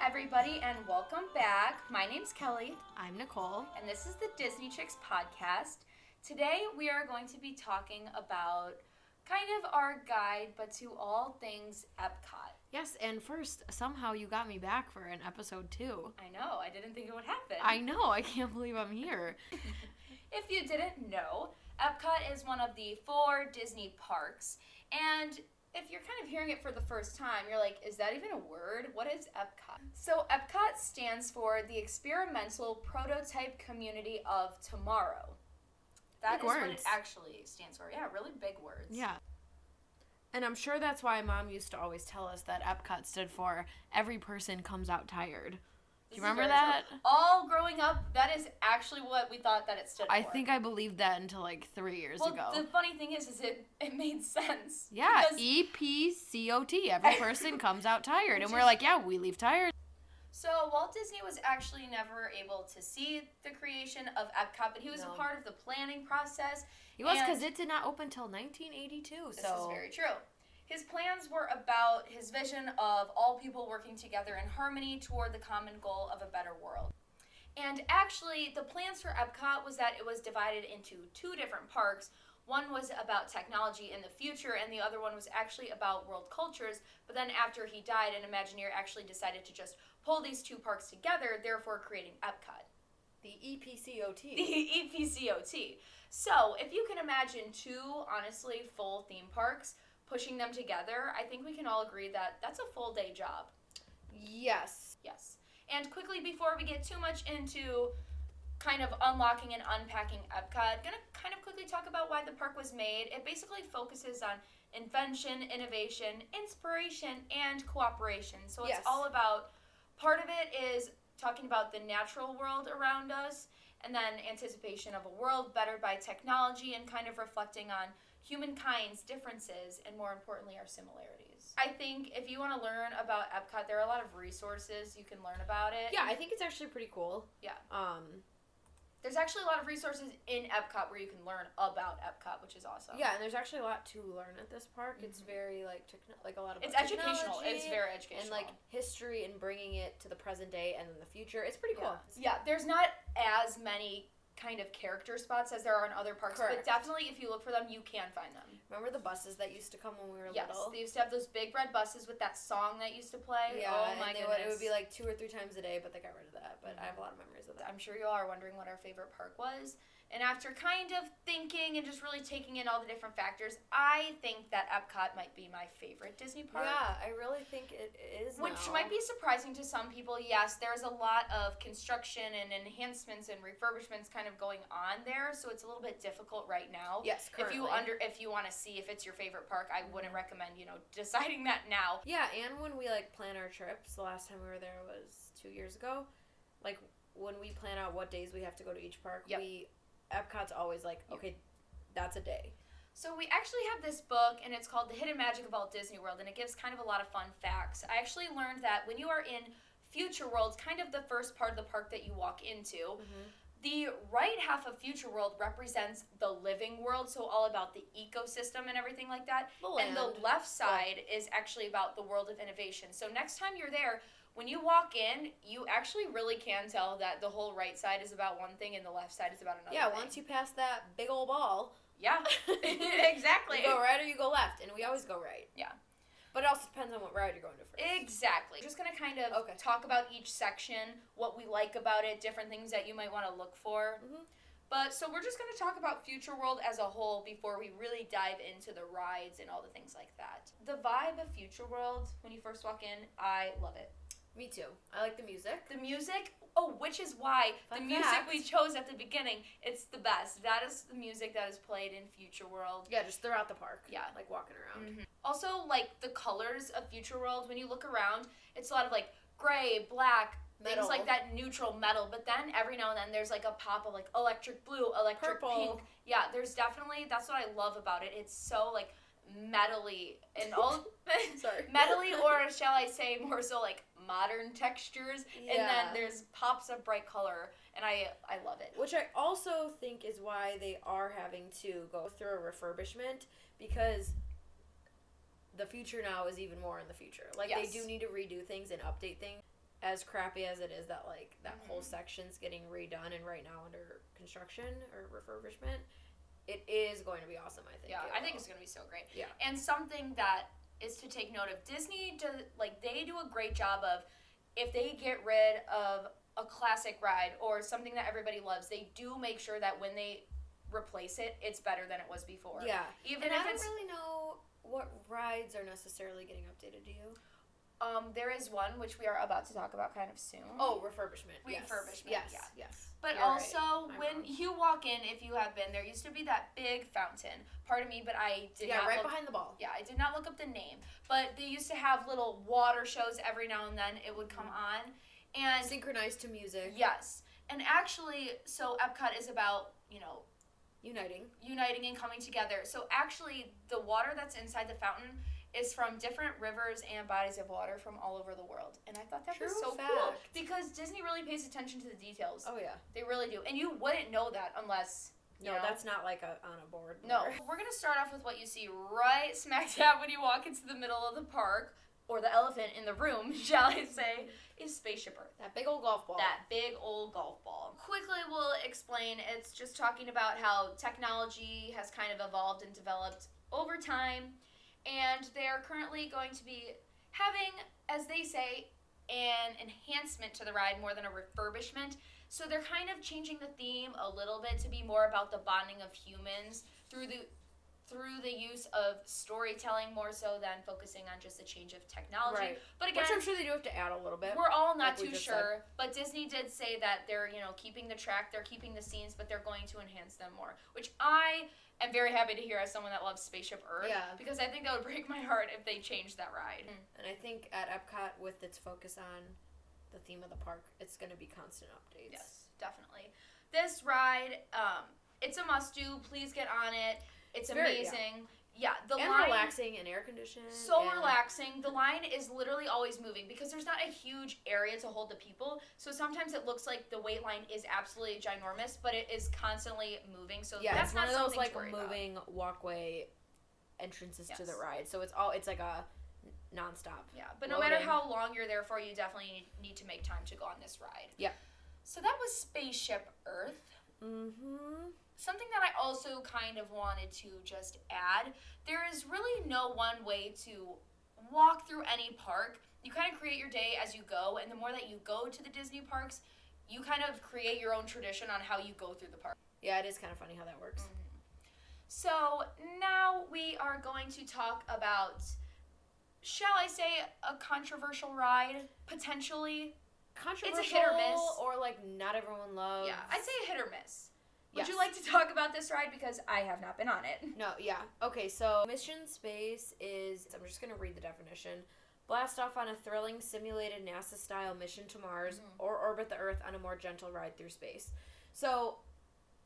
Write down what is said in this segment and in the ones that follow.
everybody, and welcome back. My name's Kelly. I'm Nicole. And this is the Disney Chicks podcast. Today, we are going to be talking about kind of our guide, but to all things Epcot. Yes, and first, somehow you got me back for an episode 2. I know, I didn't think it would happen. I know, I can't believe I'm here. If you didn't know, Epcot is one of the 4 Disney parks, and if you're kind of hearing it for the first time, you're like, is that even a word? What is Epcot? So Epcot stands for the Experimental Prototype Community of Tomorrow. That is what it actually stands for. Yeah, really big words. Yeah. And I'm sure that's why Mom used to always tell us that Epcot stood for every person comes out tired. Do you remember that? True. All growing up, that is actually what we thought that it stood for. I think I believed that until like 3 years ago. Well, the funny thing is it made sense. Yeah, EPCOT, every person comes out tired. And we're like, yeah, we leave tired. So Walt Disney was actually never able to see the creation of Epcot, but he was a part of the planning process. He was, because it did not open until 1982. This is very true. His plans were about his vision of all people working together in harmony toward the common goal of a better world. And actually, the plans for Epcot was that it was divided into 2 different parks. One was about technology in the future, and the other one was actually about world cultures. But then after he died, an Imagineer actually decided to just pull these 2 parks together, therefore creating Epcot. The EPCOT. The EPCOT. So, if you can imagine 2, honestly, full theme parks, pushing them together, I think we can all agree that that's a full day job. Yes. Yes. And quickly, before we get too much into kind of unlocking and unpacking Epcot, gonna kind of quickly talk about why the park was made. It basically focuses on invention, innovation, inspiration, and cooperation. So it's all about, part of it is talking about the natural world around us, and then anticipation of a world bettered by technology, and kind of reflecting on humankind's differences, and more importantly, our similarities. I think if you want to learn about Epcot, there are a lot of resources you can learn about it. Yeah, I think it's actually pretty cool. Yeah. There's actually a lot of resources in Epcot where you can learn about Epcot, which is awesome. Yeah, and there's actually a lot to learn at this park. It's very, like a lot of it's educational. It's very educational. And, history and bringing it to the present day and in the future. It's pretty cool. Yeah, there's not as many kind of character spots as there are in other parks, but definitely if you look for them, you can find them. Remember the buses that used to come when we were little? Yes, they used to have those big red buses with that song that used to play. Yeah, oh my goodness. It would be 2 or 3 times a day, but they got rid of that. But I have a lot of memories of that. I'm sure you all are wondering what our favorite park was. And after kind of thinking and just really taking in all the different factors, I think that Epcot might be my favorite Disney park. Yeah, I really think it is Which might be surprising to some people. Yes, there's a lot of construction and enhancements and refurbishments kind of going on there, so it's a little bit difficult right now. Yes, currently. If you want to see if it's your favorite park, I wouldn't recommend, deciding that now. Yeah, and when we, plan our trips, the last time we were there was 2 years ago, when we plan out what days we have to go to each park, Epcot's always okay, that's a day. So we actually have this book, and it's called The Hidden Magic of Walt Disney World, and it gives kind of a lot of fun facts. I actually learned that when you are in Future World, kind of the first part of the park that you walk into, the right half of Future World represents the living world, so all about the ecosystem and everything like that. And the left side is actually about the world of innovation. So next time you're there, when you walk in, you actually really can tell that the whole right side is about one thing and the left side is about another thing. Yeah, once you pass that big old ball. Yeah, exactly. You go right or you go left, and we always go right. Yeah. But it also depends on what ride you're going to first. Exactly. Just going to kind of talk about each section, what we like about it, different things that you might want to look for. But so we're just going to talk about Future World as a whole before we really dive into the rides and all the things like that. The vibe of Future World, when you first walk in, I love it. Me too. I like the music. The music, which is why the music we chose at the beginning, it's the best. That is the music that is played in Future World. Yeah, just throughout the park. Yeah. Walking around. Also, the colors of Future World, when you look around, it's a lot of, gray, black, metal. Things like that, neutral metal. But then every now and then there's, a pop of, electric blue, electric pink. Yeah, there's definitely, that's what I love about it. It's so, metally and all metally, or shall I say more so modern textures, and then there's pops of bright color, and I love it. Which I also think is why they are having to go through a refurbishment, because the future now is even more in the future. They do need to redo things and update things. as crappy as it is that, like, that whole section's getting redone and right now under construction or refurbishment, it is going to be awesome, I think. Yeah, I think it's going to be so great. Yeah. And something that is to take note of, Disney, they do a great job of, if they get rid of a classic ride or something that everybody loves, they do make sure that when they replace it, it's better than it was before. Yeah. Even and if I don't it's really know what rides are necessarily getting updated, do you? there is one which we are about to talk about kind of soon. Oh, refurbishment. Refurbishment. Yes. Yeah. Yes. But You're also, right. when you walk in, if you have been, there used to be that big fountain. Pardon me, but I did not right look, behind the ball. Yeah, I did not look up the name. But they used to have little water shows every now and then. It would come on. And Synchronized to music. yes. And actually, so Epcot is about, Uniting and coming together. So actually, the water that's inside the fountain is from different rivers and bodies of water from all over the world. And I thought that was so cool because Disney really pays attention to the details. Oh, yeah. They really do. And you wouldn't know that unless, you know. That's not like on a board. No. We're going to start off with what you see right smack dab when you walk into the middle of the park, or the elephant in the room, shall I say, is Spaceship Earth. That big old golf ball. That big old golf ball. Quickly, we'll explain. It's just talking about how technology has kind of evolved and developed over time, and they're currently going to be having, as they say, an enhancement to the ride more than a refurbishment. So they're kind of changing the theme a little bit to be more about the bonding of humans through the use of storytelling more so than focusing on just a change of technology. Right. But again, which I'm sure they do have to add a little bit. we're all not like too sure, but Disney did say that they're, keeping the track, they're keeping the scenes, but they're going to enhance them more, which I am very happy to hear as someone that loves Spaceship Earth. Yeah. Because I think that would break my heart if they changed that ride. And I think at Epcot, with its focus on the theme of the park, it's going to be constant updates. Yes, definitely. This ride, it's a must-do. Please get on it. It's amazing. Yeah, the and line, relaxing and air conditioned. So relaxing. The line is literally always moving because there's not a huge area to hold the people. So sometimes it looks like the wait line is absolutely ginormous, but it is constantly moving. So yeah, that's it's one not of those something like to worry moving walkway entrances to the Yes. ride. So it's like a nonstop. Yeah, but no matter how long you're there for, you definitely need to make time to go on this ride. Yeah. So that was Spaceship Earth. Mm-hmm. Something that I also kind of wanted to just add, there is really no one way to walk through any park. You kind of create your day as you go, and the more that you go to the Disney parks, you kind of create your own tradition on how you go through the park. Yeah, it is kind of funny how that works. Mm-hmm. So now we are going to talk about, shall I say, a controversial ride, potentially. Controversial, It's a hit or miss. Or like not everyone loves. Yeah, I'd say a hit or miss. Would Yes. you like to talk about this ride? Because I have not been on it. No, yeah. Okay, so Mission Space is, I'm just going to read the definition. Blast off on a thrilling, simulated NASA-style mission to Mars or orbit the Earth on a more gentle ride through space. So,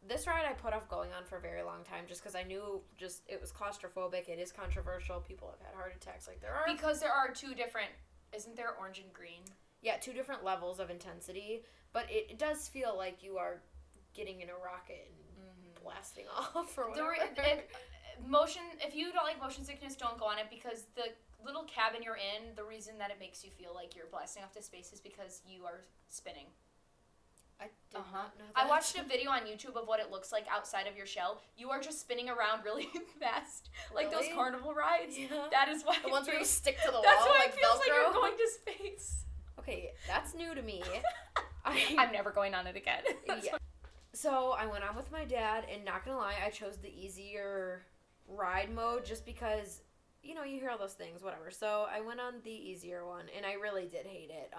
this ride I put off going on for a very long time just because I knew it was claustrophobic. It is controversial. People have had heart attacks like there are. Because there are two different, isn't there orange and green? Yeah, two different levels of intensity. But it does feel like you are getting in a rocket and blasting off or whatever. If you don't like motion sickness, don't go on it because the little cabin you're in, the reason that it makes you feel like you're blasting off to space is because you are spinning. I did not know that. I watched a video on YouTube of what it looks like outside of your shell. You are just spinning around really fast. Like those Really? carnival rides. Yeah. That is why The ones where you stick to the wall that's why like it feels like you're Velcro? going to space. Okay, that's new to me. I'm never going on it again. Yeah. So I went on with my dad, and not gonna lie, I chose the easier ride mode just because, you hear all those things, whatever. So I went on the easier one, and I really did hate it.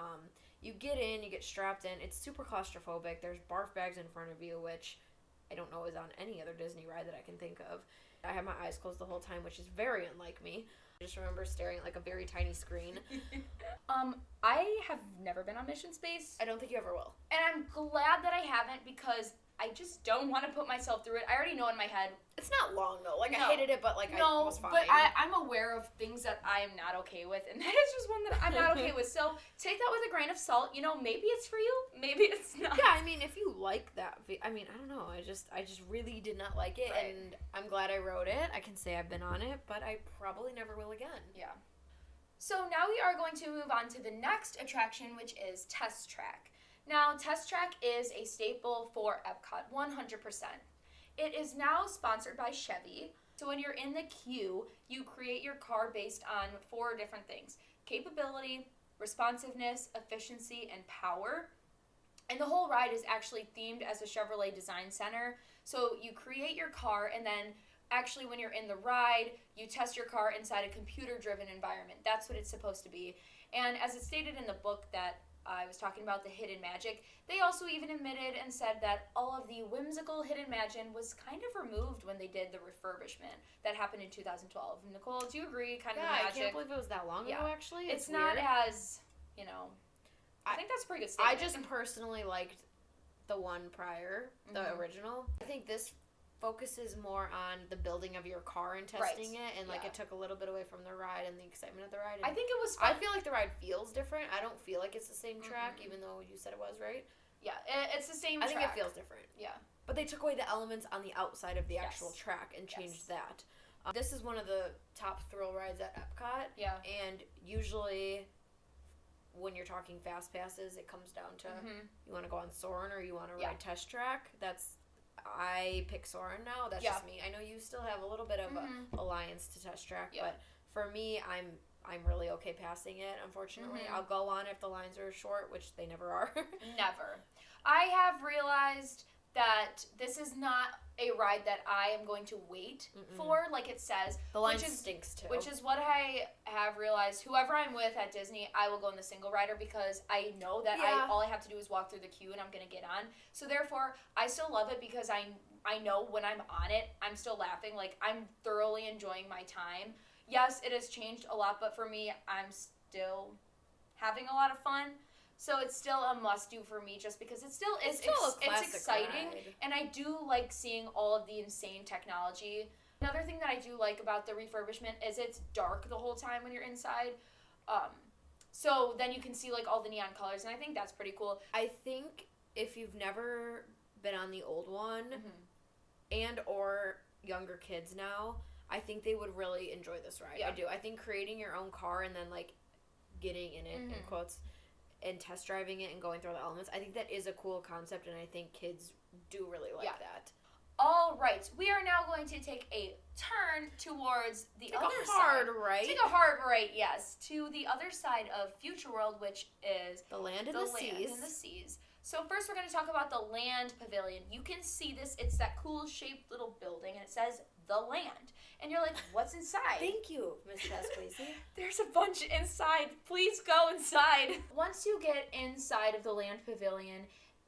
You get in, you get strapped in. It's super claustrophobic. There's barf bags in front of you, which I don't know is on any other Disney ride that I can think of. I had my eyes closed the whole time, which is very unlike me. I just remember staring at like a very tiny screen. I have never been on Mission Space. I don't think you ever will. And I'm glad that I haven't because I just don't want to put myself through it. I already know in my head. It's not long though. Like No. I hated it, but like I was fine. But I'm aware of things that I am not okay with, and that is just one that I'm not okay with. So take that with a grain of salt. Maybe it's for you, maybe it's not. Yeah, I mean, if you like that, I don't know. I just really did not like it, Right. and I'm glad I rode it. I can say I've been on it, but I probably never will again. Yeah. So now we are going to move on to the next attraction, which is Test Track. Now, Test Track is a staple for Epcot, 100%. It is now sponsored by Chevy. So when you're in the queue, you create your car based on 4 different things: capability, responsiveness, efficiency, and power. And the whole ride is actually themed as a Chevrolet Design Center. So you create your car, and then actually when you're in the ride, you test your car inside a computer-driven environment. That's what it's supposed to be. And as it stated in the book that I was talking about, the hidden magic, they also even admitted and said that all of the whimsical hidden magic was kind of removed when they did the refurbishment that happened in 2012. Nicole, do you agree? Kind of the magic. I can't believe it was that long ago, actually. It's not weird. As, I think that's a pretty good statement. I just personally liked the one prior, the original. I think this focuses more on the building of your car and testing it, and it took a little bit away from the ride and the excitement of the ride. I think it was fun. I feel like the ride feels different. I don't feel like it's the same track, even though you said it was, right? Yeah, it's the same track. I think it feels different. Yeah. But they took away the elements on the outside of the actual track and changed that. This is one of the top thrill rides at Epcot. Yeah. And usually when you're talking fast passes, it comes down to you want to go on Soarin' or you want to ride Test Track. I pick Soarin' now. That's just me. I know you still have a little bit of a alliance to Test Track, but for me, I'm really okay passing it, unfortunately. I'll go on if the lines are short, which they never are. Never. I have realized that this is not a ride that I am going to wait for, like it says. The line stinks too. Which is what I have realized. Whoever I'm with at Disney, I will go in the single rider because I know that all I have to do is walk through the queue and I'm going to get on. So therefore, I still love it because I know when I'm on it, I'm still laughing. Like, I'm thoroughly enjoying my time. Yes, it has changed a lot, but for me, I'm still having a lot of fun. So it's still a must-do for me just because it still is it's exciting. Ride. And I do like seeing all of the insane technology. Another thing that I do like about the refurbishment is it's dark the whole time when you're inside. So then you can see like all the neon colors, and I think that's pretty cool. I think if you've never been on the old one and or younger kids now, I think they would really enjoy this ride. Yeah. I do. I think creating your own car and then like getting in it, in quotes, and test driving it and going through all the elements, I think that is a cool concept, and I think kids do really like that. All right, we are now going to take a turn towards the other side. Hard right. Take a hard right, yes, to the other side of Future World, which is the land and the seas. So first we're going to talk about the Land Pavilion. You can see this. It's that cool shaped little building, and it says The Land. And you're like, what's inside? Thank you, Miss Chasqueezy. There's a bunch inside. Please go inside. Once you get inside of the Land Pavilion,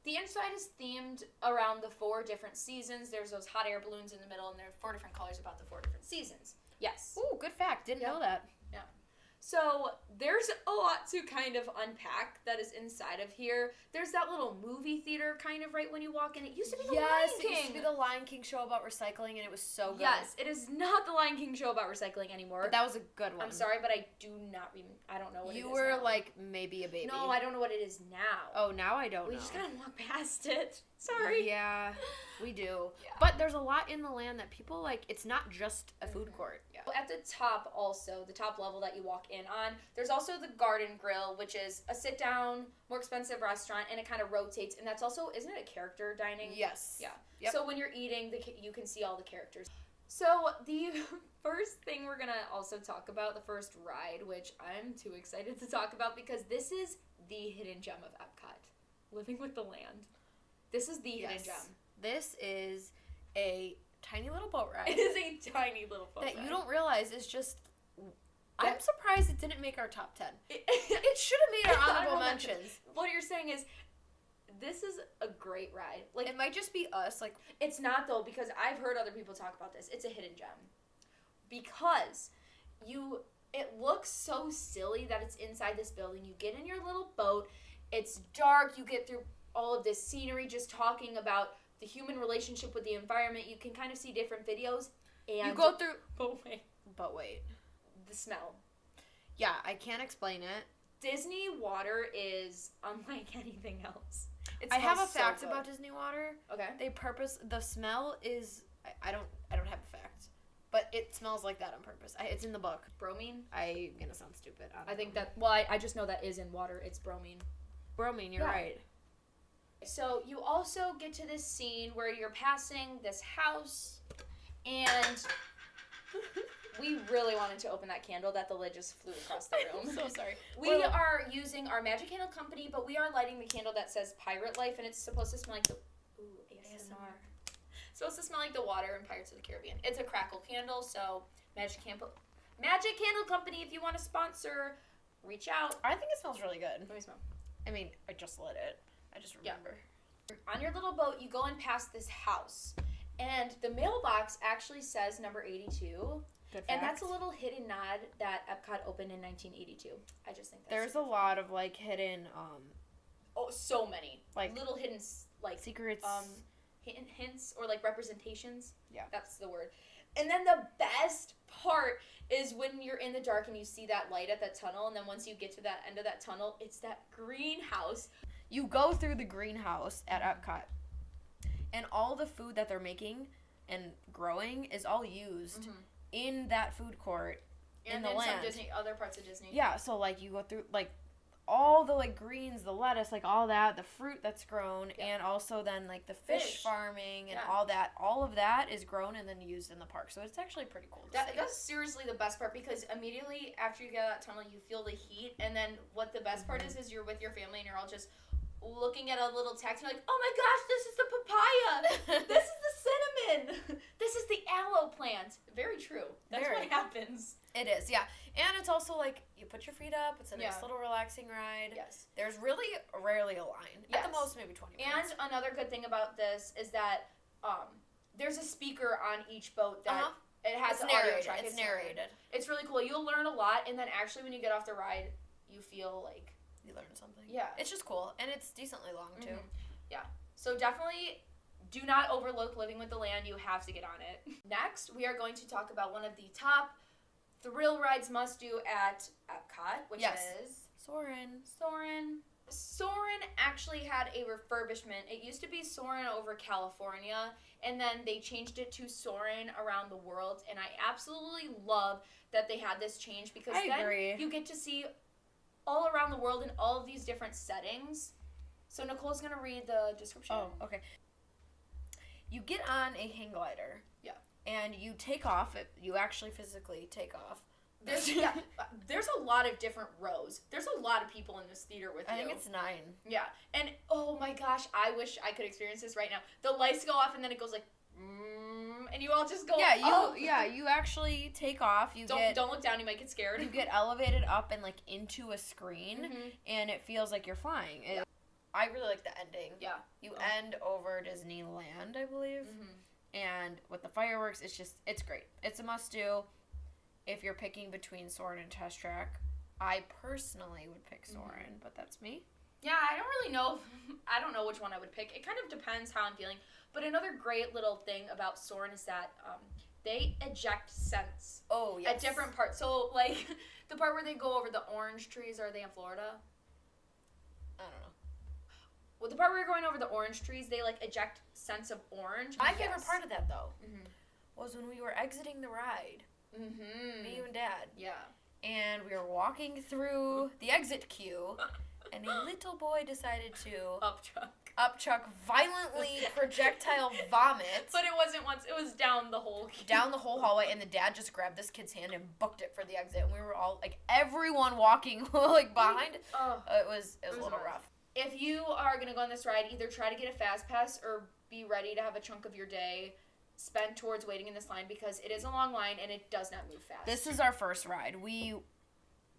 the inside is themed around the 4 different seasons. There's those hot air balloons in the middle, and there are 4 different colors about the 4 different seasons. Yes. Ooh, good fact. Didn't know that. Yeah. So there's a lot to kind of unpack that is inside of here. There's that little movie theater kind of right when you walk in. It used to be the Lion King. It used to be the Lion King show about recycling, and it was so good. Yes, it is not the Lion King show about recycling anymore. But that was a good one. I'm sorry, but I do not I don't know what it is You were now. like maybe a baby. No, I don't know what it is now. Oh, now I don't know. We just gotta walk past it. Sorry. Yeah, we do. Yeah. But there's a lot in the land that people like. It's not just a food court. Yeah. At the top also, the top level that you walk in on, there's also the Garden Grill, which is a sit-down, more expensive restaurant, and it kind of rotates. And that's also, isn't it a character dining? Yes. Yeah. Yep. So when you're eating, you can see all the characters. So the first thing we're going to also talk about, the first ride, which I'm too excited to talk about because this is the hidden gem of Epcot, Living with the Land. This is the hidden gem. This is a tiny little boat ride. It is a tiny little boat that ride. you don't realize is just... I'm surprised it didn't make our top 10. It should have made our honorable mentions. What you're saying is, this is a great ride. Like, it might just be us. Like, it's not though, because I've heard other people talk about this. It's a hidden gem because it looks so silly that it's inside this building. You get in your little boat. It's dark. You get through all of this scenery, just talking about the human relationship with the environment. You can kind of see different videos, and you go through. But wait, the smell. Yeah, I can't explain it. Disney water is unlike anything else. I have a fact about Disney water. Okay. The smell is I don't have a fact, but it smells like that on purpose. It's in the book. Bromine? I'm gonna sound stupid. I think that, I just know that is in water. It's bromine. Bromine, you're right. So you also get to this scene where you're passing this house, and we really wanted to open that candle that the lid just flew across the room. I'm so sorry. We are using our Magic Candle Company, but we are lighting the candle that says Pirate Life, and it's supposed to smell like the... Ooh, ASMR. It's supposed to smell like the water in Pirates of the Caribbean. It's a crackle candle, so Magic Candle Company, if you want to sponsor, reach out. I think it smells really good. Let me smell. I mean, I just lit it. I just remember. On your little boat, you go and past this house, and the mailbox actually says number 82. Good And fact. that's a little hidden nod that Epcot opened in 1982. I just think that's There's a lot of like hidden oh, so many like little hidden like secrets. hints or like representations. Yeah, that's the word. And then the best part is when you're in the dark and you see that light at that tunnel, and then once you get to that end of that tunnel, it's that greenhouse. You go through the greenhouse at Epcot, and all the food that they're making and growing is all used in that food court and in the then land. some Disney, other parts of Disney. Yeah, so like you go through like all the like greens, the lettuce, like all that, the fruit that's grown, and also then like the fish farming and all of that is grown and then used in the park. So it's actually pretty cool to see. That's seriously the best part, because immediately after you get out of that tunnel, you feel the heat, and then what the best part is you're with your family and you're all just looking at a little text, and you're like, oh my gosh, this is the papaya, this is the cinnamon, this is the aloe plant. Very true. That's what happens. It is, yeah. And it's also like you put your feet up, it's a nice little relaxing ride. Yes. There's really rarely a line. At the most, maybe 20 minutes. And another good thing about this is that there's a speaker on each boat that it has an audio track. It's narrated. It's really cool. You'll learn a lot, and then actually when you get off the ride, you feel like you learn something. Yeah. It's just cool, and it's decently long too. Yeah. So definitely do not overlook Living with the Land. You have to get on it. Next, we are going to talk about one of the top thrill rides must do at Epcot, which is Soarin'. Soarin' actually had a refurbishment. It used to be Soarin' over California, and then they changed it to Soarin' around the world, and I absolutely love that they had this change, because you get to see all around the world in all of these different settings. So Nicole's going to read the description. Oh, okay. You get on a hang glider. Yeah. And you take off. You actually physically take off. There's a lot of different rows. There's a lot of people in this theater with you. I think it's 9. Yeah. And, oh my gosh, I wish I could experience this right now. The lights go off, and then it goes like, and you all just go up. You actually take off. Don't look down, you might get scared. You get elevated up and like into a screen, and it feels like you're flying. I really like the ending. Yeah. You end over Disneyland, I believe. And with the fireworks, it's great. It's a must-do if you're picking between Soarin' and Test Track. I personally would pick Soarin', but that's me. Yeah, I don't really know. I don't know which one I would pick. It kind of depends how I'm feeling. But another great little thing about Soarin' is that they eject scents. Oh, yes. At different parts. So, like, the part where they go over the orange trees, are they in Florida? I don't know. Well, the part where you're going over the orange trees, they, like, eject scents of orange. My favorite part of that, though, was when we were exiting the ride. Me, you, and Dad. Yeah. And we were walking through the exit queue, and a little boy decided to upchuck violently projectile vomit. But it wasn't once, it was down the whole queue. Down the whole hallway, and the dad just grabbed this kid's hand and booked it for the exit, and we were all, like, everyone walking, like, behind. It was a little rough. If you are going to go on this ride, either try to get a fast pass or be ready to have a chunk of your day spent towards waiting in this line, because it is a long line and it does not move fast. This is our first ride. We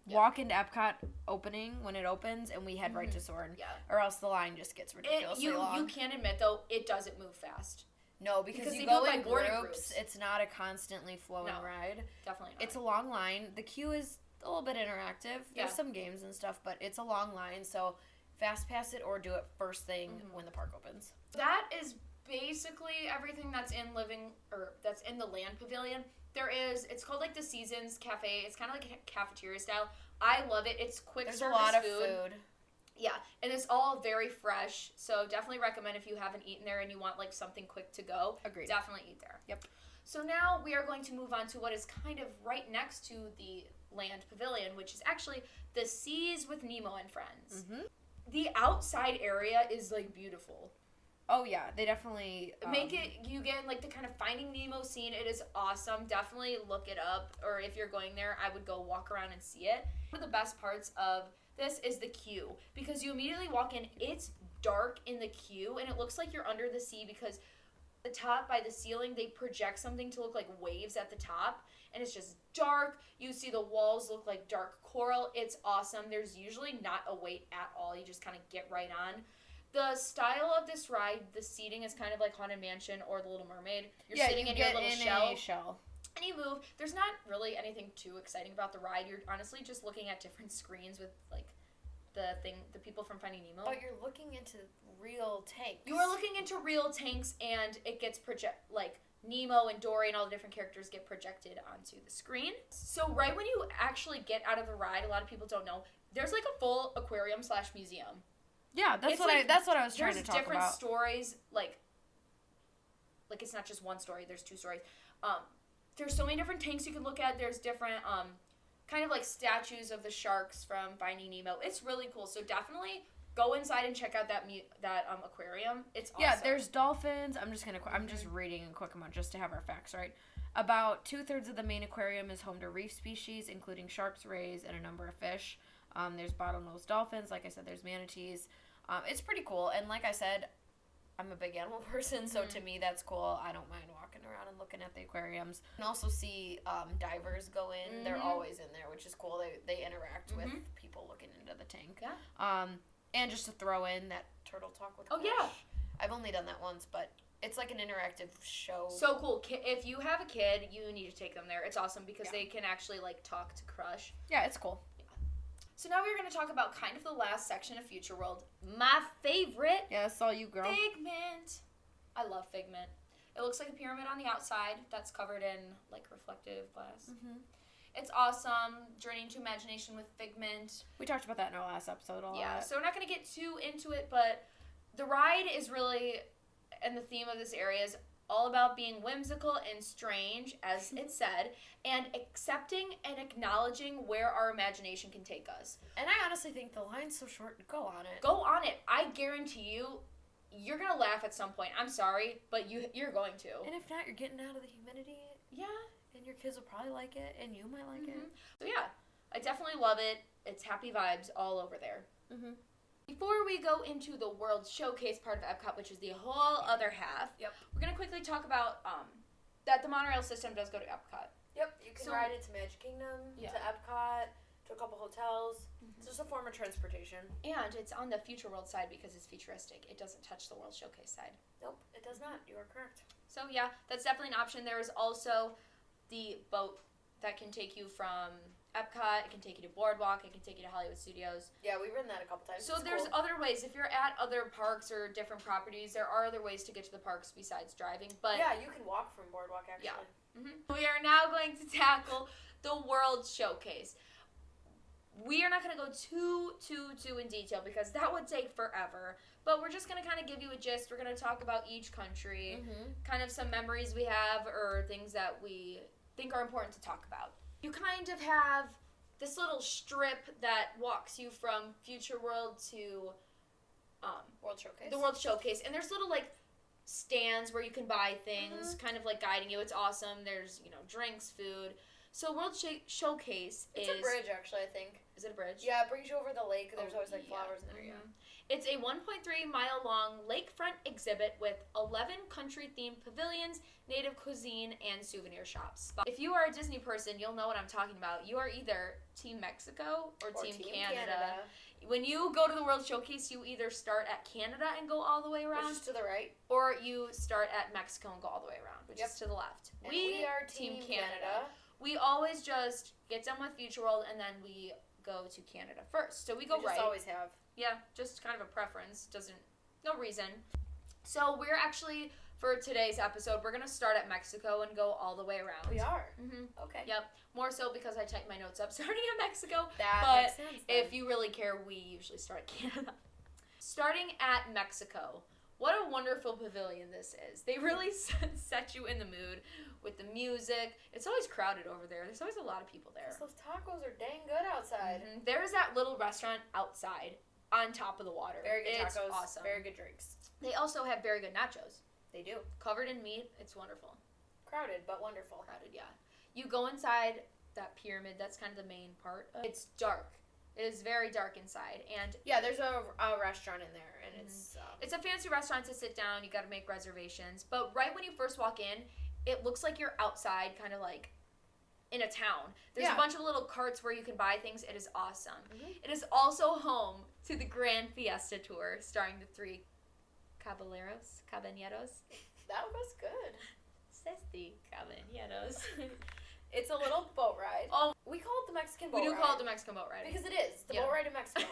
walk into Epcot opening when it opens, and we head right to Soarin'. Yeah. Or else the line just gets ridiculously long. You can admit, though, it doesn't move fast. No, because you go in groups. It's not a constantly flowing ride. Definitely not. It's a long line. The queue is a little bit interactive. There's some games and stuff, but it's a long line, so fast pass it or do it first thing when the park opens. That is basically everything that's in that's in the Land Pavilion. It's called like the Seasons Cafe. It's kind of like a cafeteria style. I love it. It's quick service food. There's a lot of food. Yeah, and it's all very fresh. So definitely recommend if you haven't eaten there and you want like something quick to go. Agreed. Definitely eat there. Yep. So now we are going to move on to what is kind of right next to the land pavilion, which is actually the Seas with Nemo and Friends. Mm-hmm. The outside area is like beautiful. Oh yeah, they definitely You get like the kind of Finding Nemo scene. It is awesome. Definitely look it up, or if you're going there, I would go walk around and see it. One of the best parts of this is the queue, because you immediately walk in, it's dark in the queue, and it looks like you're under the sea, because the top by the ceiling, they project something to look like waves at the top, and it's just dark. You see the walls look like dark coral. It's awesome. There's usually not a wait at all. You just kind of get right on. The style of this ride, the seating is kind of like Haunted Mansion or The Little Mermaid. You're sitting in your little shell. And you move. There's not really anything too exciting about the ride. You're honestly just looking at different screens with like the people from Finding Nemo. But you're looking into real tanks. You are looking into real tanks, and it gets Nemo and Dory and all the different characters get projected onto the screen. So right when you actually get out of the ride, a lot of people don't know, there's like a full aquarium/museum. Yeah, that's what I was trying to talk about. There's different stories, like it's not just one story. There's two stories. There's so many different tanks you can look at. There's different kind of like statues of the sharks from Finding Nemo. It's really cool. So definitely go inside and check out that aquarium. It's awesome. Yeah, there's dolphins. I'm just reading a quick amount just to have our facts right. About 2/3 of the main aquarium is home to reef species, including sharks, rays, and a number of fish. There's bottlenose dolphins. Like I said, there's manatees. It's pretty cool. And like I said, I'm a big animal person, so to me that's cool. I don't mind walking around and looking at the aquariums. You can also see divers go in. They're always in there, which is cool. They interact with people looking into the tank. Yeah. And just to throw in that turtle talk with Crush. Yeah. I've only done that once, but it's like an interactive show. So cool. If you have a kid, you need to take them there. It's awesome because they can actually like talk to Crush. Yeah, it's cool. So now we're going to talk about kind of the last section of Future World. My favorite. Yeah, that's all you, girl. Figment. I love Figment. It looks like a pyramid on the outside that's covered in like reflective glass. Mm-hmm. It's awesome. Journey into Imagination with Figment. We talked about that in our last episode a lot. Yeah, so we're not going to get too into it, but the ride is really, and the theme of this area is all about being whimsical and strange, as it said, and accepting and acknowledging where our imagination can take us. And I honestly think the line's so short. Go on it. Go on it. I guarantee you're going to laugh at some point. I'm sorry, but you're going to. And if not, you're getting out of the humidity. Yeah. And your kids will probably like it, and you might like it. So yeah, I definitely love it. It's happy vibes all over there. Mm-hmm. Before we go into the World Showcase part of Epcot, which is the whole other half, we're going to quickly talk about that the monorail system does go to Epcot. Yep, you can ride it to Magic Kingdom, to Epcot, to a couple hotels. It's just a form of transportation. And it's on the Future World side because it's futuristic. It doesn't touch the World Showcase side. Nope, it does not. You are correct. So yeah, that's definitely an option. There is also the boat that can take you from Epcot, it can take you to Boardwalk, it can take you to Hollywood Studios. Yeah, we've ridden that a couple times. So there's other ways. If you're at other parks or different properties, there are other ways to get to the parks besides driving. But yeah, you can walk from Boardwalk, actually. Yeah. We are now going to tackle the World Showcase. We are not going to go too in detail because that would take forever. But we're just going to kind of give you a gist. We're going to talk about each country, kind of some memories we have or things that we think are important to talk about. You kind of have this little strip that walks you from Future World to World Showcase. The World Showcase. And there's little like stands where you can buy things, kind of like guiding you. It's awesome. There's, drinks, food. So World Showcase It's a bridge, actually, I think. Is it a bridge? Yeah, it brings you over the lake. There's always like flowers in there, It's a 1.3-mile-long lakefront exhibit with 11 country-themed pavilions, native cuisine, and souvenir shops. If you are a Disney person, you'll know what I'm talking about. You are either Team Mexico or Team Canada. When you go to the World Showcase, you either start at Canada and go all the way around. Which is to the right. Or you start at Mexico and go all the way around, which is to the left. And we are Team Canada. We always just get done with Future World and then we go to Canada first. So we go right. We always have. Yeah, just kind of a preference. No reason. So we're actually, for today's episode, we're going to start at Mexico and go all the way around. We are? Okay. Yep. More so because I typed my notes up starting at Mexico. That makes sense. But if you really care, we usually start at Canada. Starting at Mexico. What a wonderful pavilion this is. They really set you in the mood with the music. It's always crowded over there. There's always a lot of people there. Those tacos are dang good outside. Mhm. There's that little restaurant outside on top of the water. Very good it's tacos. Awesome. Very good drinks. They also have very good nachos. They do. Covered in meat. It's wonderful. Crowded, but wonderful. Crowded, yeah. You go inside that pyramid. That's kind of the main part. It's dark. It is very dark inside, and Yeah, there's a restaurant in there, and it's a fancy restaurant to sit down. You got to make reservations. But right when you first walk in, it looks like you're outside, kind of like in a town. There's Yeah. a bunch of little carts where you can buy things. It is awesome. Mhm. It is also home to the Grand Fiesta Tour, starring the 3 caballeros. that was good. Sesti caballeros. It's a little boat ride. Oh. We call it the Mexican boat We do ride. call it the Mexican boat ride. Because it is. The Yeah. boat ride in Mexico.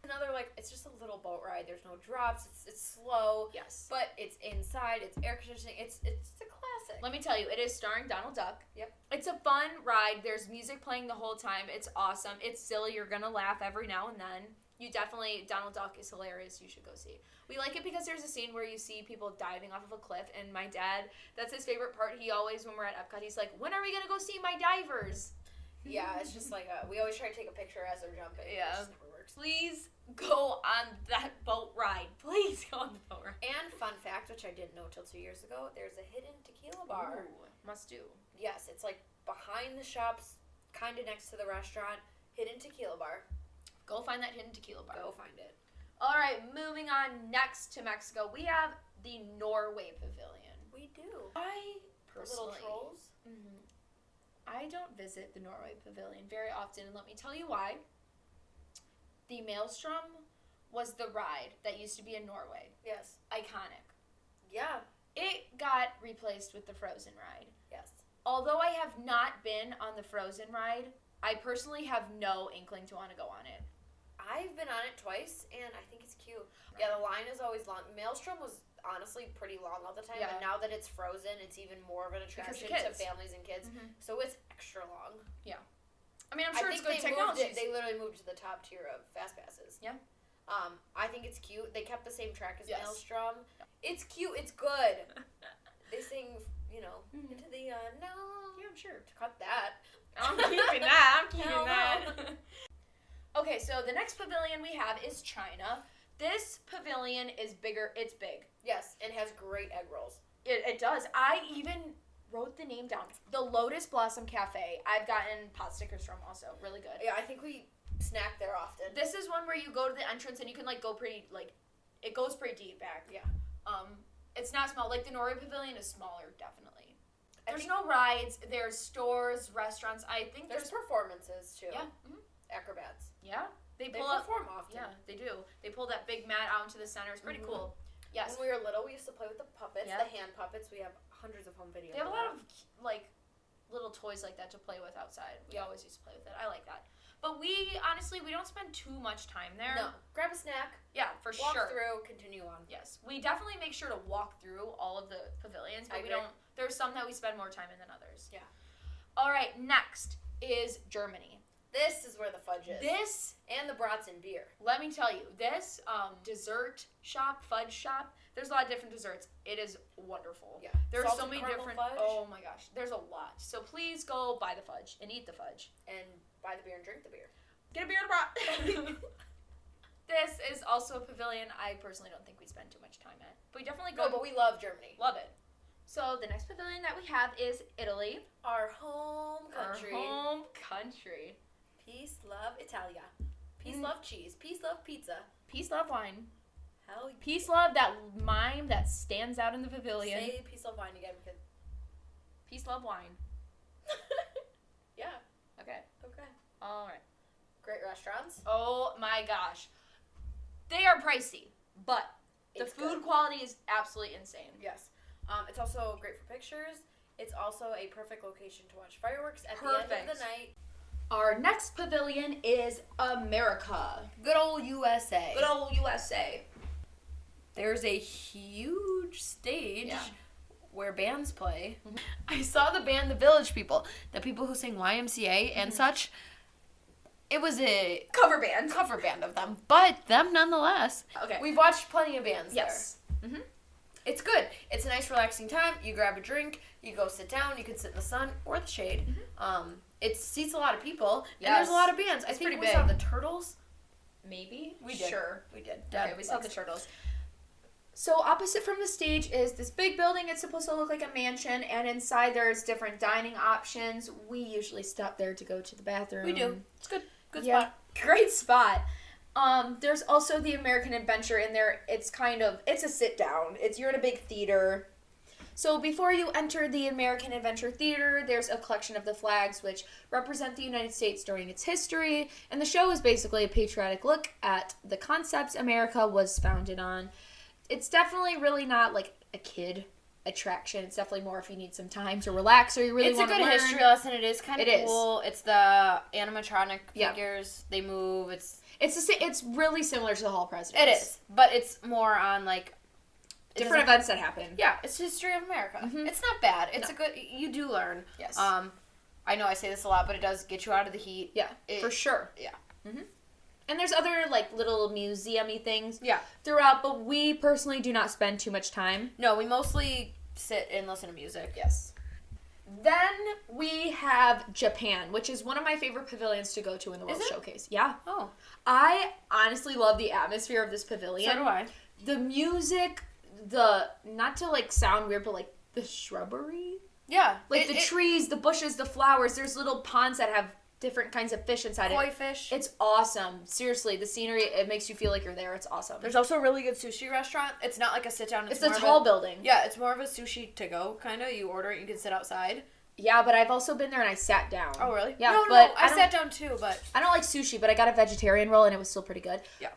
Another, it's just a little boat ride. There's no drops. It's slow. Yes. But it's inside. It's air conditioning. It's a classic. Let me tell you, it is starring Donald Duck. Yep. It's a fun ride. There's music playing the whole time. It's awesome. It's silly. You're going to laugh every now and then. Donald Duck is hilarious. You should go see. We like it because there's a scene where you see people diving off of a cliff, and my dad, that's his favorite part. He always, when we're at Epcot, he's like, when are we going to go see my divers? Yeah, it's just like, we always try to take a picture as they're jumping. Yeah. It just never works. Please go on that boat ride. Please go on the boat ride. And fun fact, which I didn't know till 2 years ago, there's a hidden tequila bar. Ooh, must do. Yes, it's like behind the shops, kind of next to the restaurant. Hidden tequila bar. Go find that hidden tequila bar. Go find it. All right, moving on next to Mexico, we have the Norway Pavilion. We do. I The personally, little trolls. I don't visit the Norway Pavilion very often, and let me tell you why. The Maelstrom was the ride that used to be in Norway. Yes. Iconic. Yeah. It got replaced with the Frozen ride. Yes. Although I have not been on the Frozen ride, I personally have no inkling to want to go on it. I've been on it twice, and I think it's cute. Yeah, the line is always long. Maelstrom was honestly pretty long all the time, Yeah. and now that it's frozen, it's even more of an Because of attraction to kids. families and kids. So it's extra long. I mean, I'm sure I it's think good they moved technology. it. They literally moved to the top tier of fast passes. Yeah. I think it's cute. They kept the same track as Yes. Maelstrom. It's cute. It's good. They sing, Mhm. into the no. Yeah, I'm sure. Cut that. I'm keeping that. I'm keeping Hell no. that. Okay, so the next pavilion we have is China. This pavilion is bigger. It's big. Yes, and has great egg rolls. It does. I even wrote the name down. The Lotus Blossom Cafe. I've gotten pot stickers from also. Really good. Yeah, I think we snack there often. This is one where you go to the entrance and you can go pretty it goes pretty deep back. Yeah. It's not small. Like the Norway Pavilion is smaller, definitely. I There's think no rides. There's stores, restaurants. I think there's performances too. yeah. Acrobats. Yeah. They They pull up. perform often. Yeah, they do. They pull that big mat out into the center. It's pretty Mhm. cool. Yes. When we were little, we used to play with the puppets, Yeah. the hand puppets. We have hundreds of home videos. They have a lot of little toys like that to play with outside. We always used to play with it. I like that. But we honestly we don't spend too much time there. No. Grab a snack. Yeah, for Walk sure. through. Continue on. Yes, we definitely make sure to walk through all of the pavilions, but I we agree. don't. There's some that we spend more time in than others. Yeah. All right, next is Germany. This is where the fudge is. This, And the Bratzen beer. let me tell you, this dessert shop, fudge shop. There's a lot of different desserts. It is wonderful. Yeah. There's so Salted many caramel different. fudge. Oh my gosh, there's a lot. So please go buy the fudge and eat the fudge. And buy the beer and drink the beer. Get a beer and a brat. This is also a pavilion I personally don't think we spend too much time at. But we definitely go. No, but we love Germany. Love it. So the next pavilion that we have is Italy. Our home country. Our home country. Peace, love, Italia. Peace, Mm. love, cheese. Peace, love, pizza. Peace, love, wine. Hell Peace, love, that mime that stands out in the pavilion. Say peace, love, wine again. Because Peace, love, wine. yeah. Okay. Okay. All right. Great restaurants. Oh my gosh. They are pricey, but the It's food good. quality is absolutely insane. Yes. It's also great for pictures. It's also a perfect location to watch fireworks at the end Perfect. of the night. Our next pavilion is America. Good old USA. Good old USA. There's a huge stage Yeah. where bands play. Mhm. I saw the band The Village People, the people who sing YMCA and such. It was a Cover band. cover band of them, but them nonetheless. Okay. We've watched plenty of bands Yes. there. It's good. It's a nice relaxing time. You grab a drink, You go sit down. You can sit in the sun or the shade. It seats a lot of people, and Yes. there's a lot of bands. I It's think pretty we big. saw the Turtles. Maybe. We did. Sure. We did. Okay, we saw likes the Turtles. So opposite from the stage is this big building. It's supposed to look like a mansion, and inside there's different dining options. We usually stop there to go to the bathroom. We do. It's good. Good Yeah. spot. Great spot. There's also the American Adventure in there. It's a sit down. You're in a big theater. So before you enter the American Adventure Theater, there's a collection of the flags which represent the United States during its history, and the show is basically a patriotic look at the concepts America was founded on. It's definitely really not like a kid attraction. It's definitely more if you need some time to relax or you really It's a want to good learn. history lesson. It is kind of It is. cool. It's the animatronic Yeah. figures. They move. It's really similar to the Hall of Presidents. It is, but it's more on like Different events that happen. Yeah, it's history of America. Mhm. It's not bad. It's a good. You do learn. Yes. I know I say this a lot, but it does get you out of the heat. Yeah, It- for sure. yeah. And there's other like little museum-y things Yeah. throughout, but we personally do not spend too much time. No, we mostly sit and listen to music. Yes. Then we have Japan, which is one of my favorite pavilions to go to in the World Is it? Showcase. Yeah. Oh, I honestly love the atmosphere of this pavilion. so do I. The music, not to like sound weird, but like the shrubbery. Yeah, Like the trees, the bushes, the flowers. There's little ponds that have different kinds of fish inside koi it. fish. It's awesome. Seriously, the scenery, it makes you feel like you're there. It's awesome. There's also a really good sushi restaurant. It's not like a sit down. It's the more of tall a, building. Yeah, it's more of a sushi to go kind of. You order it, you can sit outside. Yeah, but I've also been there and I sat down. Oh, really? Yeah, no, but I don't- sat down too, but I don't like sushi, but I got a vegetarian roll and it was still pretty good. Yeah.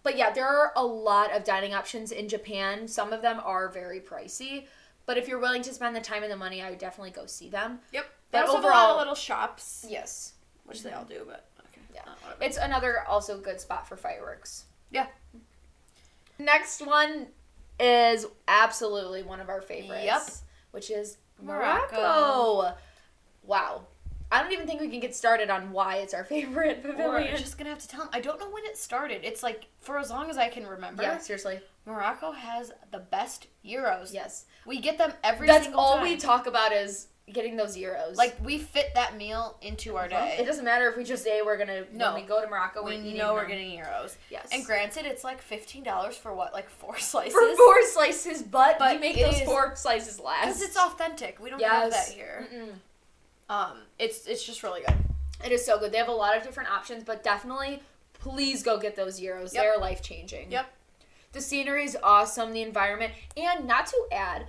But yeah, there are a lot of dining options in Japan. Some of them are very pricey, but if you're willing to spend the time and the money, I would definitely go see them. yep. But They also overall, have a lot of little shops, yes, which they all do, but okay. Yeah. Whatever. it's another also good spot for fireworks. Yeah. Next one is absolutely one of our favorites. Yep. Which is Morocco. Morocco. Wow. I don't even think we can get started on why it's our favorite We're pavilion. just gonna have to tell them. I don't know when it started. It's like for as long as I can remember. Yeah, seriously. Morocco has the best gyros. Yes. We get them every That's single all time. we talk about is getting those gyros. Like we fit that meal into our day. It doesn't matter if we just say we're gonna No. when we go to Morocco, we we're eating know we're them. getting gyros. Yes. And granted, it's like $15 for what, like 4 slices. for 4 slices, but we But make it those is- 4 slices last. Because it's authentic. We don't have that here. Mm-mm. It's just really good. It is so good. They have a lot of different options, but definitely, please go get those gyros. Yep. They're life changing. Yep. The scenery is awesome. The environment, and not to add,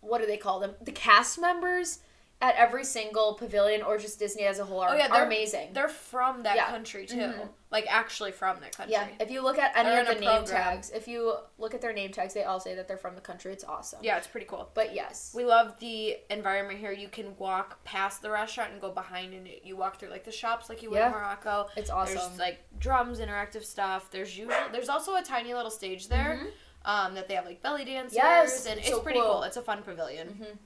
what do they call them? The cast members at every single pavilion or just Disney as a whole are they're amazing. They're from that Yeah. country too. Mhm. Like actually from that country. Yeah, if you look at any They're of in the a name program. tags, if you look at their name tags, they all say that they're from the country. It's awesome. Yeah, it's pretty cool. But yes. We love the environment here. You can walk past the restaurant and go behind, and you walk through like the shops like you would Yeah. in Morocco. It's awesome. There's like drums, interactive stuff. There's also a tiny little stage there, that they have like belly dancers, Yes, and it's it's so pretty cool. cool. It's a fun pavilion. Mhm.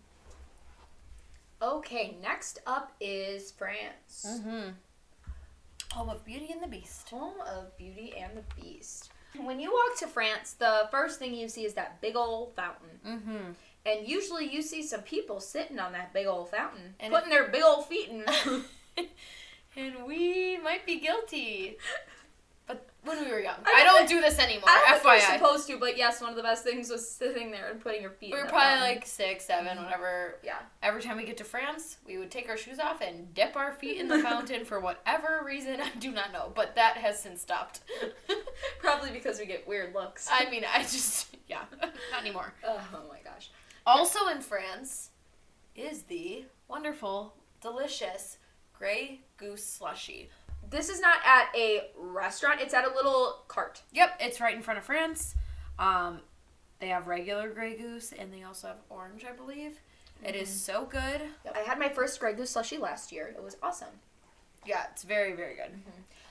Okay, next up is France. Home of Beauty and the Beast. Home of Beauty and the Beast. When you walk to France, the first thing you see is that big old fountain. And usually you see some people sitting on that big old fountain, And putting their big old feet in. And we might be guilty. But when we were young. I I don't do this anymore, I don't think FYI. you're supposed to, but yes, one of the best things was sitting there and putting your feet We in were the probably fountain. like 6, 7, whatever. Yeah. Every time we get to France, we would take our shoes off and dip our feet in the fountain for whatever reason. I do not know, but that has since stopped. Probably because we get weird looks. I mean, not anymore. Oh my gosh. Also in France is the wonderful, delicious Grey Goose slushy. This is not at a restaurant, it's at a little cart. Yep, it's right in front of France. They have regular Grey Goose, and they also have orange, I believe. It is so good. Yep. I had my first Grey Goose slushy last year. It was awesome. Yeah, it's very, very good.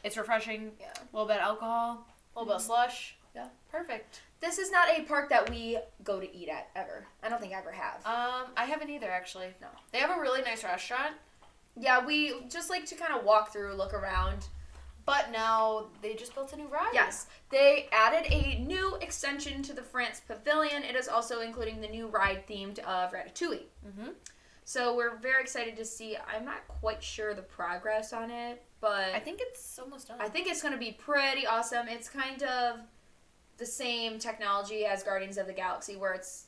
It's refreshing. Yeah. A little bit of alcohol, a little bit of slush. Yeah. Perfect. This is not a park that we go to eat at ever. I don't think I ever have. I haven't either, actually. No. They have a really nice restaurant. Yeah, we just like to kind of walk through, look around. But now they just built a new ride. Yes, they added a new extension to the France Pavilion. It is also including the new ride themed of Ratatouille. Mm-hmm. So we're very excited to see. I'm not quite sure the progress on it, but I think it's almost done. I think it's going to be pretty awesome. It's kind of the same technology as Guardians of the Galaxy, where it's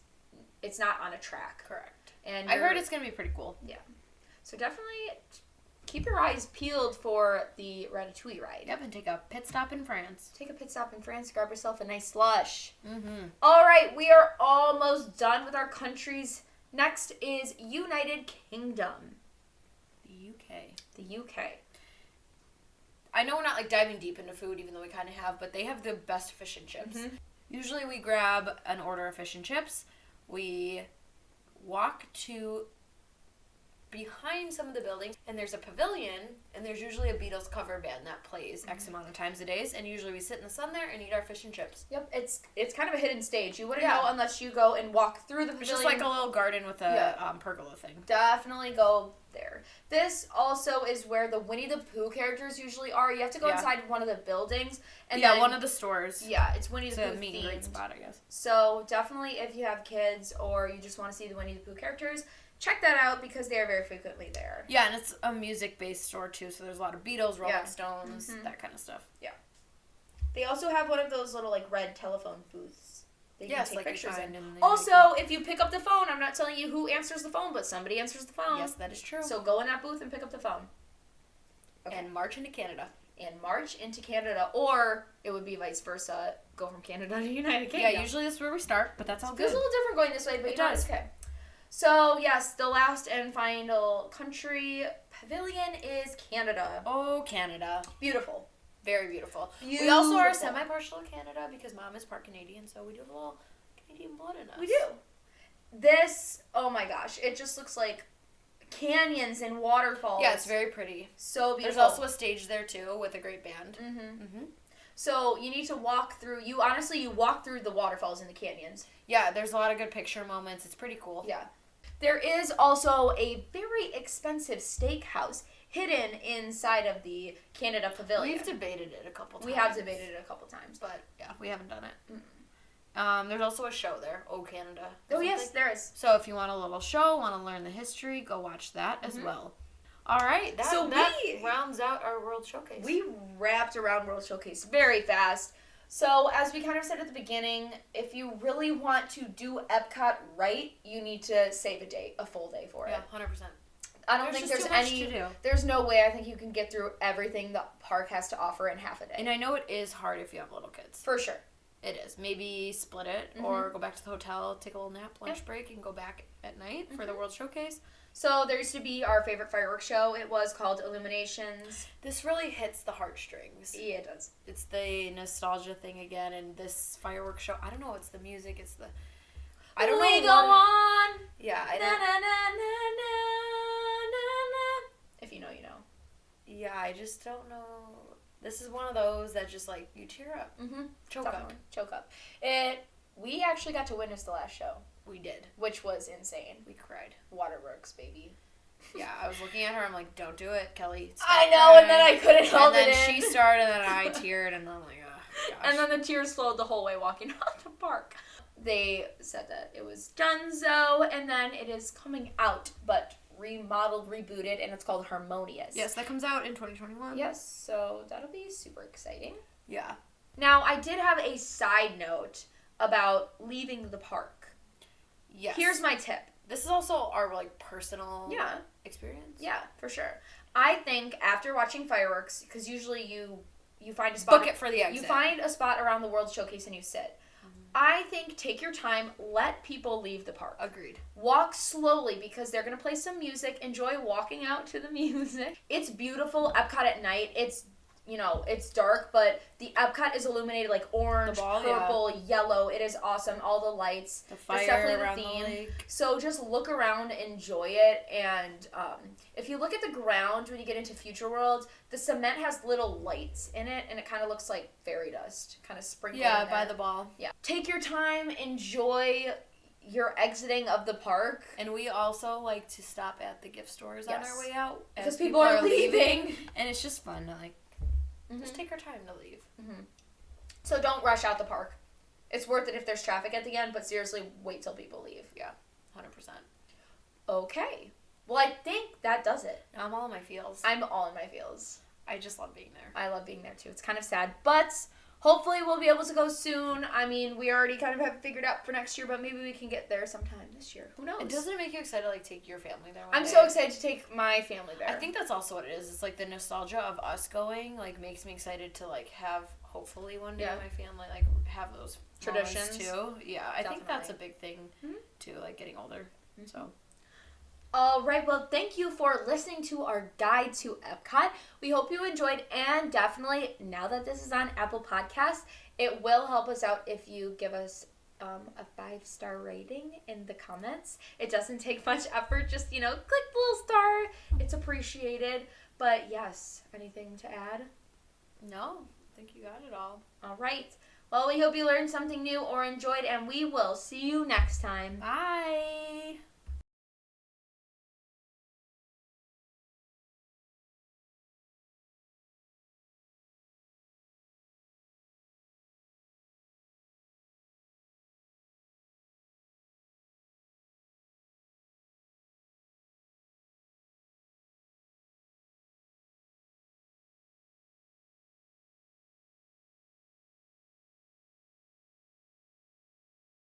not on a track. Correct. And I heard it's going to be pretty cool. So definitely keep your eyes peeled for the Ratatouille ride. Yep, and take a pit stop in France. Take a pit stop in France, grab yourself a nice slush. Mm-hmm. All right, we are almost done with our countries. Next is United Kingdom. The UK. The UK. I know we're not like diving deep into food, even though we kind of have, but they have the best fish and chips. Mhm. Usually we grab an order of fish and chips. We walk to behind some of the buildings, and there's a pavilion, and there's usually a Beatles cover band that plays X amount of times a day, and usually we sit in the sun there and eat our fish and chips. Yep, it's kind of a hidden stage. You wouldn't Yeah. know unless you go and walk through the It's pavilion. just like a little garden with a pergola thing. Definitely go there. This also is where the Winnie the Pooh characters usually are. You have to go inside one of the buildings, and then, one of the stores. Yeah, it's Winnie It's the a Pooh meet and greet themed. spot, I guess. So definitely, if you have kids or you just want to see the Winnie the Pooh characters, check that out because they are very frequently there. Yeah, and it's a music-based store too, so there's a lot of Beatles, Rolling Yeah. Stones, Mhm. that kind of stuff. They also have one of those little like red telephone booths that you Yes, can take like you pictures find in. in the Also, if you pick up the phone, I'm not telling you who answers the phone, but somebody answers the phone. yes, that is true. So go in that booth and pick up the phone. Okay. And march into Canada. And march into Canada, or it would be vice versa. Go from Canada to United Kingdom. Yeah, usually this is where we start, but that's all It feels good. a little different going this way, but It you know, does. it's okay. So yes, the last and final country pavilion is Canada. Oh, Canada. Beautiful. Very beautiful. We also are Beautiful. semi-partial to Canada because Mom is part Canadian, so we do have a little Canadian blood in us. We do. This, oh my gosh, it just looks like canyons and waterfalls. Yeah, it's very pretty. So beautiful. There's also a stage there too with a great band. Mm-hmm. Mm-hmm. So you need to walk through. You walk through the waterfalls and the canyons. Yeah, there's a lot of good picture moments. It's pretty cool. Yeah. There is also a very expensive steakhouse hidden inside of the Canada Pavilion. We've debated it a couple times. We have debated it a couple times. But yeah, we haven't done it. Mm-mm. There's also a show there, Oh Canada. Oh yes, there is. So if you want a little show, want to learn the history, go watch that as Mhm. well. All right, that we- rounds out our World Showcase. We wrapped around World Showcase very fast. So as we kind of said at the beginning, if you really want to do Epcot right, you need to save a full day for it. Yeah, 100%. I don't think just there's too much any. to do. There's no way I think you can get through everything the park has to offer in half a day. And I know it is hard if you have little kids. For sure. It is. Maybe split it or go back to the hotel, take a little nap, lunch break, and go back at night for the World Showcase. So there used to be our favorite fireworks show. It was called Illuminations. This really hits the heartstrings. Yeah, it does. It's the nostalgia thing again, and this fireworks show. I don't know. It's the music. It's the. I don't know. We go what- on. Yeah, I Na, don't. na, na, na, na, na. If you know, you know. Yeah, I just don't know. This is one of those that just like you tear up, Mm-hmm. choke up. Definitely. Choke up. We actually got to witness the last show, We did. which was insane. We cried. Waterworks, baby. Yeah, I was looking at her. I'm like, don't do it, Kelly. Stop I know, and then crying." I couldn't hold And then it in. she started, and then I teared, and I'm like, oh gosh. And then the tears flowed the whole way walking out the park. They said that it was donezo, and then it is coming out, but remodeled, rebooted, and it's called Harmonious. Yes, that comes out in 2021. Yes, so that'll be super exciting. Yeah. Now, I did have a side note about leaving the park. Yes. Here's my tip. This is also our like personal Yeah. experience. Yeah, for sure. I think after watching fireworks, because usually you find a spot. Book it for the exit. You find a spot around the World Showcase and you sit. I think take your time, let people leave the park. Agreed. Walk slowly because they're going to play some music. Enjoy walking out to the music. It's beautiful. Epcot at night. It's dark, but the Epcot is illuminated like orange, The ball, purple, yellow. It is awesome. All the lights. The That's fire definitely the around theme. the lake. So just look around, enjoy it, and if you look at the ground when you get into Future World, the cement has little lights in it, and it kind of looks like fairy dust, kind of sprinkled Yeah, in by there. the ball. Yeah. Take your time, enjoy your exiting of the park. And we also like to stop at the gift stores on Yes. our way out Because as people are leaving. and it's just fun to like Just take our time to leave. So don't rush out the park. It's worth it if there's traffic at the end, but seriously, wait till people leave. Yeah, 100%. Okay. Well, I think that does it. I'm all in my feels. I'm all in my feels. I just love being there. I love being there too. It's kind of sad, but hopefully we'll be able to go soon. I mean, we already kind of have figured out for next year, but maybe we can get there sometime this year. Who knows? And doesn't it make you excited to like take your family there? I'm so excited to take my family there. I think that's also what it is. It's like the nostalgia of us going like makes me excited to like have hopefully one day my family like have those traditions too. Yeah, I think that's a Definitely. big thing too, like getting older. So. All right, well, thank you for listening to our guide to Epcot. We hope you enjoyed, and definitely, now that this is on Apple Podcasts, it will help us out if you give us a 5-star rating in the comments. It doesn't take much effort, just, click the little star. It's appreciated. But yes, anything to add? No, I think you got it all. All right. Well, we hope you learned something new or enjoyed, and we will see you next time. Bye.